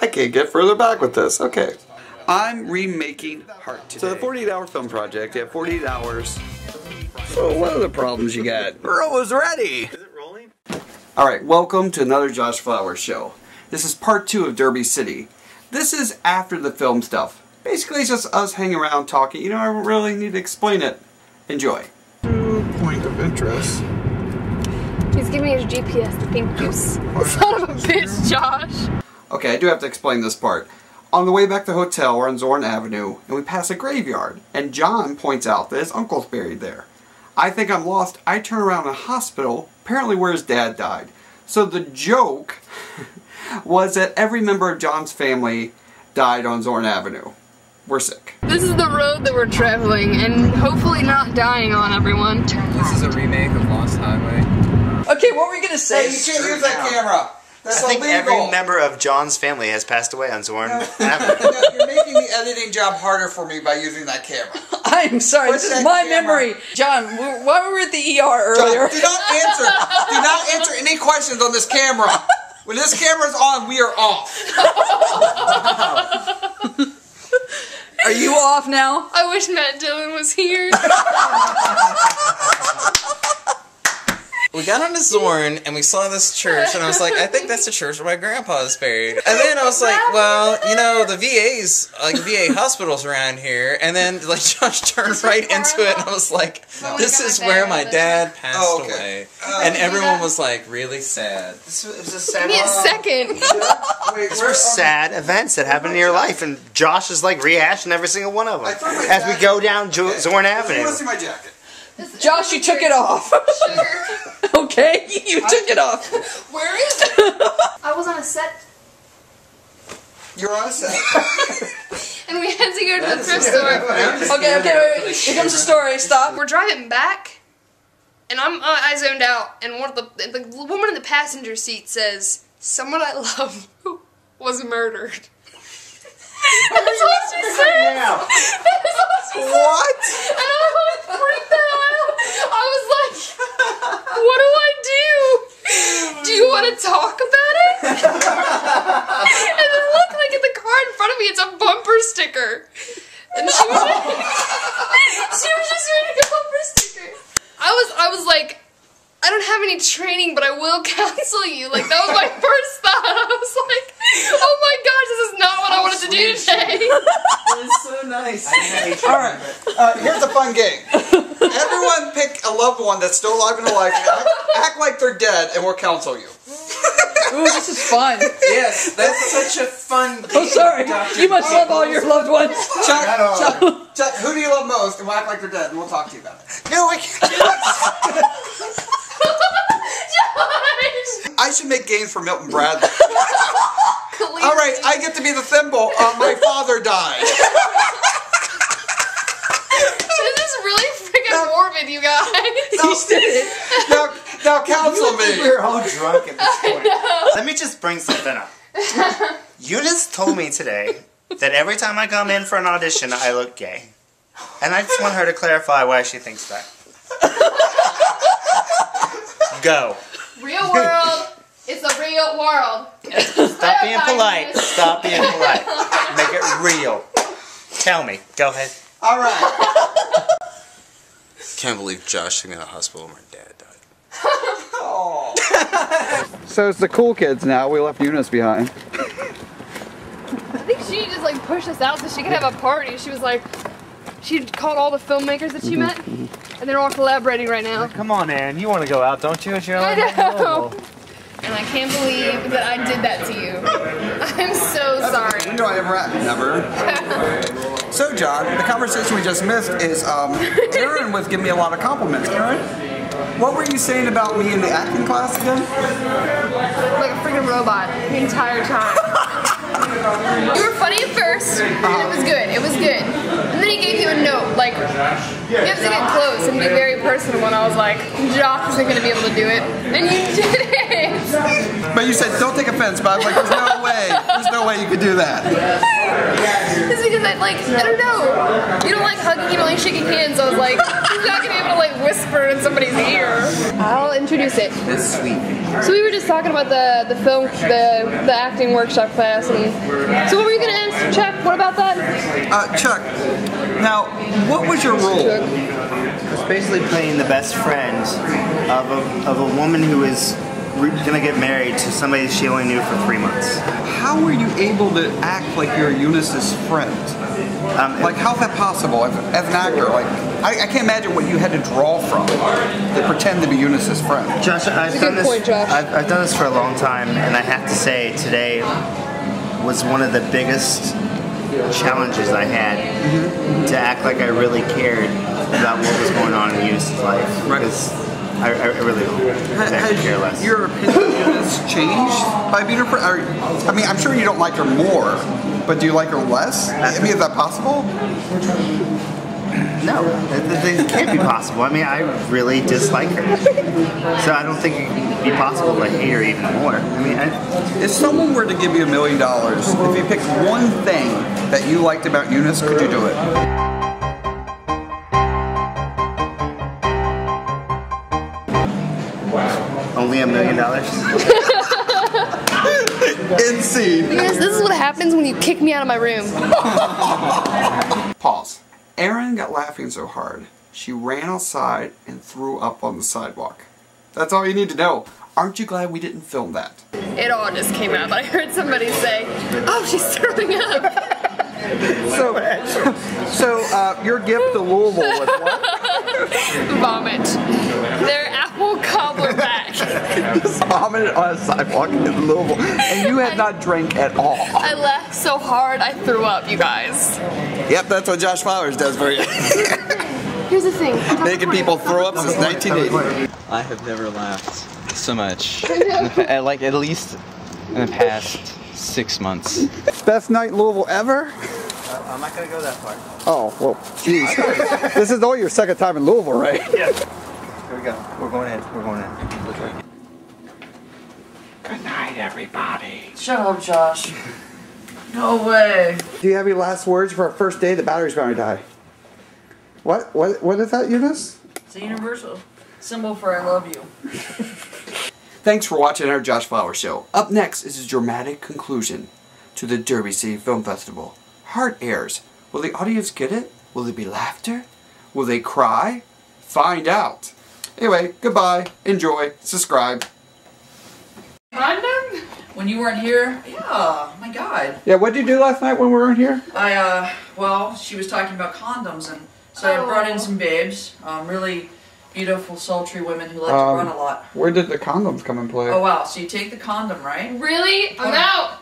I can't get further back with this. Okay. I'm remaking Heart today. So the 48-hour film project, you have 48 hours. So what are the problems you got? We're almost ready. Is it rolling? Alright, welcome to another Josh Flowers show. This is part 2 of Derby City. This is after the film stuff. Basically it's just us hanging around talking. You know, I don't really need to explain it. Enjoy. Point of interest. He's giving me his GPS to pink juice. Son of a bitch, Josh. Okay, I do have to explain this part. On the way back to the hotel, we're on Zorn Avenue, and we pass a graveyard, and John points out that his uncle's buried there. I think I'm lost. I turn around in a hospital, apparently where his dad died. So the joke was that every member of John's family died on Zorn Avenue. We're sick. This is the road that we're traveling, and hopefully not dying on, everyone. This is a remake of Lost Highway. Okay, what were you gonna say? Hey, you can't use that camera. That's I think illegal. every member of John's family has passed away on Zorn Avenue. No, you're making the editing job harder for me by using that camera. I'm sorry, What's this is that my camera? memory. John, why were we at the ER earlier? John, do not answer any questions on this camera. When this camera's on, we are off. Are you off now? I wish Matt Dillon was here. We got onto Zorn and we saw this church and I was like, I think that's the church where my grandpa is buried. And then I was like, well, you know, the VA's, like VA hospitals around here. And then like Josh turned right into it and I was like, this is where my dad passed away. And everyone was like really sad. This was a sad Give me a second. These were sad events that happened in your life, and Josh is like rehashing every single one of them as we go down Zorn Avenue. You want to see my jacket? Josh, you took it off. Okay, you took it off. Where is it? I was on a set. You're on a set. And we had to go to the thrift store. Okay, wait. Here comes the story. Stop. We're driving back, and I zoned out, and one of the woman in the passenger seat says, "Someone I love was murdered." That's what she said. Now. That is what she said. What? And I like freaked the hell out. I was like, "What do I do? Do you want to talk about it?" And then look, like at the car in front of me, it's a bumper sticker. And she was just reading a bumper sticker. I was like, I don't have any training, but I will counsel you. Like, that was my first thought. I was like, oh my gosh, this is not what I wanted to do today. It's so nice. Alright, here's a fun game. Everyone pick a loved one that's still alive and alive. Act like they're dead, and we'll counsel you. Ooh, this is fun. Yes, that's such a fun game. Oh, sorry. You must love all your loved ones. Chuck, who do you love most? And we'll act like they're dead, and we'll talk to you about it. No, I can't do this. I should make games for Milton Bradley. Alright, I get to be the thimble. My father died. This is really freaking morbid, you guys. He did it. Now counsel me. We're all drunk at this point. Let me just bring something up. Eunice told me today that every time I come in for an audition, I look gay. And I just want her to clarify why she thinks that. Go. Real world. It's a real world. Stop being polite. Stop being polite. Make it real. Tell me. Go ahead. Alright. Can't believe Josh took me to the hospital when my dad died. Oh. So it's the cool kids now. We left Eunice behind. I think she just like pushed us out so she could have a party. She was like, she called all the filmmakers that she met, and they're all collaborating right now. Come on, Aaron. You want to go out, don't you? I know. And I can't believe that I did that to you. I'm so sorry. When do I ever act? Never. So, John, the conversation we just missed is Aaron was giving me a lot of compliments. Aaron, what were you saying about me in the acting class again? Like a freaking robot the entire time. You were funny at first, and it was good. It was good. And then he gave you a note, like, you have to get close and be very personal. And I was like, Josh isn't going to be able to do it. And you did it. But you said, don't take offense, but I was like, there's no way you could do that. It's because I don't know. You don't like hugging, you don't like shaking hands, so I was like, he's not gonna be able to like whisper in somebody's ear. I'll introduce it. It's sweet. So we were just talking about the film, the acting workshop class, and so what were you gonna ask, Chuck? What about that? Chuck, now, what was your role? It's basically playing the best friend of a woman who is gonna get married to somebody she only knew for 3 months. How were you able to act like you're Eunice's friend? Like, how's that possible as an actor? Like, I can't imagine what you had to draw from to pretend to be Eunice's friend. Josh, I've done this for a long time, and I have to say today was one of the biggest challenges I had to act like I really cared about what was going on in Eunice's life. Because I really don't. I care less. Your opinion of Eunice changed by being her friend? I mean, I'm sure you don't like her more, but do you like her less? I mean, is that possible? No, it can't be possible. I mean, I really dislike her. So I don't think it can be possible to hate her even more. I mean, if someone were to give you $1 million, if you picked one thing that you liked about Eunice, could you do it? Only $1 million? Insane. Because this is what happens when you kick me out of my room. Pause. Erin got laughing so hard, she ran outside and threw up on the sidewalk. That's all you need to know. Aren't you glad we didn't film that? It all just came out, but I heard somebody say, "Oh, she's throwing up." So your gift to Louisville was what? Vomit. Their apple cobbler back. Just vomited on a sidewalk in Louisville, and you had not drank at all. I laughed so hard I threw up, you guys. Yep, that's what Josh Flowers does for you. Here's the thing. Making people throw up since 1980. I have never laughed so much. Like at least in the past 6 months. Best night in Louisville ever? I'm not going to go that far. Oh, well, jeez. This is only your second time in Louisville, right? Yeah. Here we go. We're going in. We're going in. Good night, everybody. Shut up, Josh. No way. Do you have any last words for our first day? The battery's going to die. What is that, Eunice? It's a universal symbol for I love you. Thanks for watching our Josh Flowers show. Up next is a dramatic conclusion to the Derby City Film Festival. Heart airs. Will the audience get it? Will there be laughter? Will they cry? Find out. Anyway, goodbye. Enjoy. Subscribe. Condom? When you weren't here, yeah, oh my God. Yeah, what did you do last night when we weren't here? Well, she was talking about condoms, and so I brought in some babes, really beautiful, sultry women who like to run a lot. Where did the condoms come in play? Oh wow, so you take the condom, right? Really? I'm out.